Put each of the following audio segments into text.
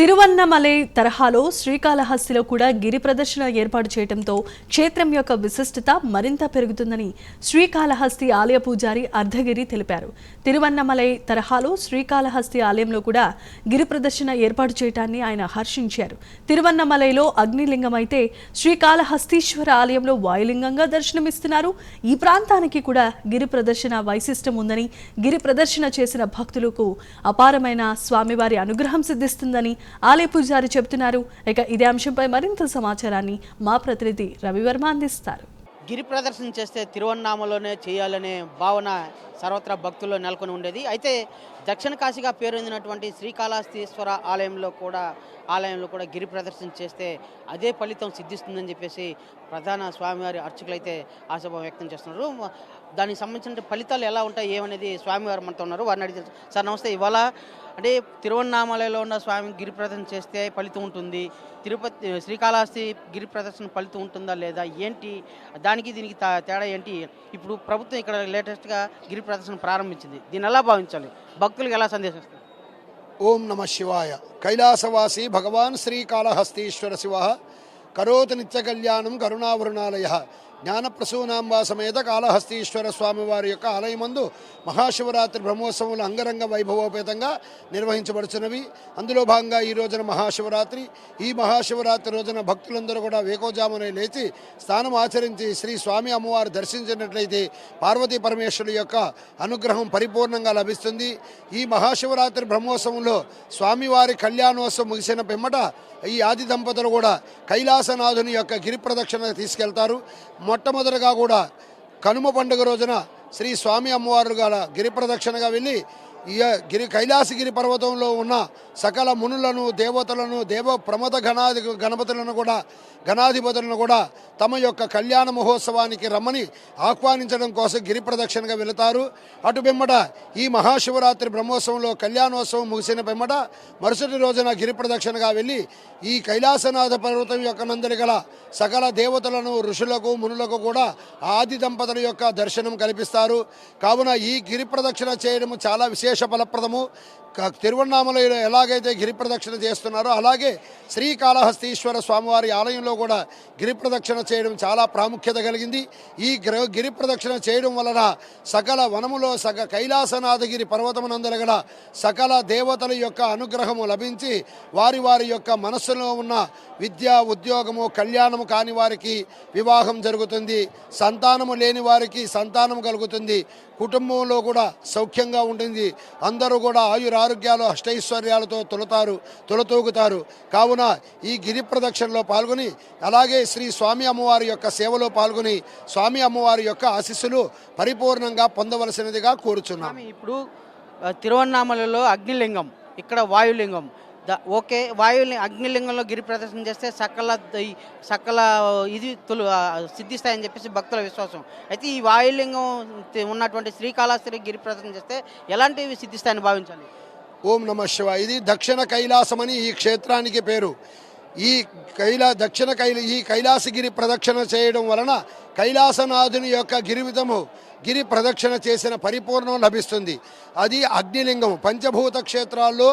తిరువన్నమలై తరహాలో శ్రీకాళహస్తిలో కూడా గిరి ప్రదర్శన ఏర్పాటు చేయడంతో క్షేత్రం యొక్క విశిష్టత మరింత పెరుగుతుందని శ్రీకాళహస్తి ఆలయ పూజారి అర్ధగిరి తెలిపారు. తిరువన్నమలై తరహాలో శ్రీకాళహస్తి ఆలయంలో కూడా గిరి ప్రదర్శన ఏర్పాటు చేయడాన్ని ఆయన హర్షించారు. తిరువన్నమలైలో అగ్నిలింగం అయితే శ్రీకాళహస్తీశ్వర ఆలయంలో వాయులింగంగా దర్శనమిస్తున్నారు. ఈ ప్రాంతానికి కూడా గిరి ప్రదర్శన వైశిష్టం ఉందని, గిరి ప్రదర్శన చేసిన భక్తులకు అపారమైన స్వామివారి అనుగ్రహం సిద్ధిస్తుందని ఆలయ పూజారి చెబుతున్నారు. ఇక ఇదే అంశంపై మరింత సమాచారాన్ని మా ప్రతినిధి రవివర్మ అందిస్తారు. గిరి ప్రదర్శన చేస్తే తిరువన్నామలోనే చేయాలనే భావన సర్వత్రా భక్తుల్లో నెలకొని ఉండేది. అయితే దక్షిణ కాశీగా పేరొందినటువంటి శ్రీకాళహస్తీశ్వర ఆలయంలో కూడా గిరి ప్రదర్శన చేస్తే అదే ఫలితం సిద్ధిస్తుందని చెప్పేసి ప్రధాన స్వామివారి అర్చకులైతే ఆశాభావం వ్యక్తం చేస్తున్నారు. దానికి సంబంధించిన ఫలితాలు ఎలా ఉంటాయి ఏమనేది స్వామివారు మనతో ఉన్నారు, వారిని అడిగి సార్ నమస్తే. ఇవాళ అంటే తిరువన్నామలలో ఉన్న స్వామి గిరి ప్రదర్శన చేస్తే ఫలితం ఉంటుంది, తిరుపతి శ్రీకాళహస్తి గిరి ప్రదర్శన ఫలితం ఉంటుందా లేదా, ఏంటి దానికి దీనికి తేడా ఏంటి? ఇప్పుడు ప్రభుత్వం ఇక్కడ లేటెస్ట్గా గిరి ప్రదర్శన ప్రారంభించింది, దీన్ని ఎలా భావించాలి, భక్తులకు ఎలా సందేశిస్తారు? ఓం నమ శివాయ. కైలాసవాసి భగవాన్ శ్రీకాళహస్తీశ్వర శివ కరోతు నిత్య కళ్యాణం కరుణావరుణాలయ జ్ఞానప్రసూనాంబా సమేత కాళహస్తీశ్వర స్వామివారి యొక్క ఆలయమందు మహాశివరాత్రి బ్రహ్మోత్సవములు అంగరంగ వైభవోపేతంగా నిర్వహించబడుచున్నవి. అందులో భాగంగా ఈ రోజున మహాశివరాత్రి. ఈ మహాశివరాత్రి రోజున భక్తులందరూ కూడా వేకోజామునే లేచి స్నానం ఆచరించి శ్రీ స్వామి అమ్మవారు దర్శించినట్లయితే పార్వతీ పరమేశ్వరుల యొక్క అనుగ్రహం పరిపూర్ణంగా లభిస్తుంది. ఈ మహాశివరాత్రి బ్రహ్మోత్సవంలో స్వామివారి కళ్యాణోత్సవం ముగిసిన పిమ్మట ఈ ఆది దంపతులు కూడా కైలాసనాథుని యొక్క గిరి ప్రదక్షిణ తీసుకెళ్తారు. మొట్టమొదటిగా కూడా కనుమ పండుగ రోజున శ్రీ స్వామి అమ్మవారు గల గిరి ప్రదక్షిణగా వెళ్ళి ఈ కైలాసగిరి పర్వతంలో ఉన్న సకల మునులను, దేవతలను, ప్రమద గణపతులను కూడా, గణాధిపతులను కూడా తమ యొక్క కళ్యాణ మహోత్సవానికి రమ్మని ఆహ్వానించడం కోసం గిరి ప్రదక్షిణగా వెళతారు. అటు పిమ్మట ఈ మహాశివరాత్రి బ్రహ్మోత్సవంలో కళ్యాణోత్సవం ముగిసిన పిమ్మట మరుసటి రోజున గిరి ప్రదక్షిణగా వెళ్ళి ఈ కైలాసనాథ పర్వతం యొక్క నందరి గల సకల దేవతలను, ఋషులకు, మునులకు కూడా ఆది దంపతుల యొక్క దర్శనం కల్పిస్తారు. కావున ఈ గిరి ప్రదక్షిణ చేయడం చాలా విశేష ఫలప్రదము. తిరువన్నామలలో ఎలాగైతే గిరి ప్రదక్షిణ చేస్తున్నారో అలాగే శ్రీకాళహస్తీశ్వర స్వామివారి ఆలయంలో కూడా గిరి ప్రదక్షిణ చేయడం చాలా ప్రాముఖ్యత కలిగింది. ఈ గిరి ప్రదక్షిణ చేయడం వలన సకల వనములో కైలాసనాథగిరి పర్వతమునందల గల సకల దేవతల యొక్క అనుగ్రహము లభించి వారి వారి యొక్క మనస్సులో ఉన్న విద్య, ఉద్యోగము, కళ్యాణము కాని వారికి వివాహం జరుగుతుంది, సంతానము లేని వారికి సంతానం కలుగుతుంది, కుటుంబంలో కూడా సౌఖ్యంగా ఉంటుంది, అందరూ కూడా ఆయురారోగ్యాలు అష్టైశ్వర్యాలతో తొలతూగుతారు. కావున ఈ గిరి ప్రదక్షిణలో పాల్గొని అలాగే శ్రీ స్వామి అమ్మవారి యొక్క సేవలో పాల్గొని స్వామి అమ్మవారి యొక్క ఆశీస్సులు పరిపూర్ణంగా పొందవలసినదిగా కోరుచున్నాం. ఇప్పుడు తిరువన్నామలలో అగ్నిలింగం, ఇక్కడ వాయులింగం. ఓకే, అగ్నిలింగంలో గిరి ప్రదర్శన చేస్తే సకల ఇది సిద్ధిస్తాయని చెప్పేసి భక్తుల విశ్వాసం. అయితే ఈ వాయులింగం ఉన్నటువంటి శ్రీకాళహస్తి గిరి ప్రదర్శన చేస్తే ఎలాంటివి సిద్ధిస్తాయని భావించాలి? ఓం నమ శివ. ఇది దక్షిణ కైలాసమని ఈ క్షేత్రానికి పేరు. ఈ కైలాసగిరి ప్రదక్షిణ చేయడం వలన కైలాసనాథుని యొక్క గిరి ప్రదక్షిణ చేసిన పరిపూర్ణం లభిస్తుంది. అది అగ్నిలింగం. పంచభూత క్షేత్రాల్లో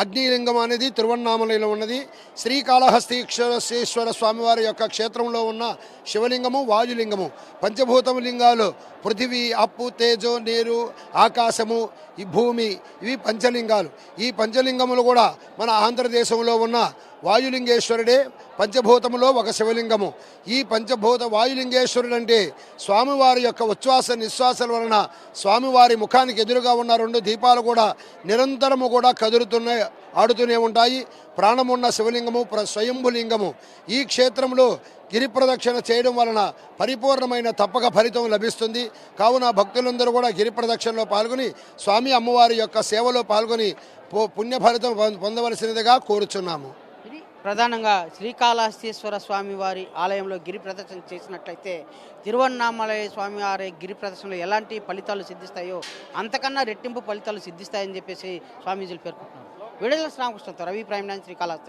అగ్నిలింగం అనేది తిరువన్నామలలో ఉన్నది. శ్రీకాళహస్తీశ్వర స్వామివారి యొక్క క్షేత్రంలో ఉన్న శివలింగము, వాయులింగము. పంచభూతము లింగాలు పృథివీ, అప్పు, తేజో, నీరు, ఆకాశము, ఈ భూమి, ఇవి పంచలింగాలు. ఈ పంచలింగములు కూడా మన ఆంధ్రదేశంలో ఉన్న వాయులింగేశ్వరుడే పంచభూతములో ఒక శివలింగము. ఈ పంచభూత వాయులింగేశ్వరుడు అంటే స్వామివారి యొక్క ఉచ్ఛ్వాస నిశ్వాసాల వలన స్వామివారి ముఖానికి ఎదురుగా ఉన్న రెండు దీపాలు కూడా నిరంతరము కూడా ఆడుతూనే ఉంటాయి. ప్రాణమున్న శివలింగము, స్వయంభులింగము. ఈ క్షేత్రంలో గిరి ప్రదక్షిణ చేయడం వలన పరిపూర్ణమైన తప్పక ఫలితం లభిస్తుంది. కావున భక్తులందరూ కూడా గిరి ప్రదక్షిణలో పాల్గొని స్వామి అమ్మవారి యొక్క సేవలో పాల్గొని పుణ్య ఫలితం పొందవలసినదిగా కోరుచున్నాము. ప్రధానంగా శ్రీకాళహస్తీశ్వర స్వామి వారి ఆలయంలో గిరి ప్రదర్శన చేసినట్లయితే తిరువన్నామలై స్వామి వారి గిరి ప్రదర్శనలో ఎలాంటి ఫలితాలు సిద్ధిస్తాయో అంతకన్నా రెట్టింపు ఫలితాలు సిద్ధిస్తాయని చెప్పేసి స్వామీజీలు పేర్కొంటున్నారు. విడుదల శ్రీరామకృష్ణతో రవి ప్రైమ్ 9 శ్రీకాళహస్తి.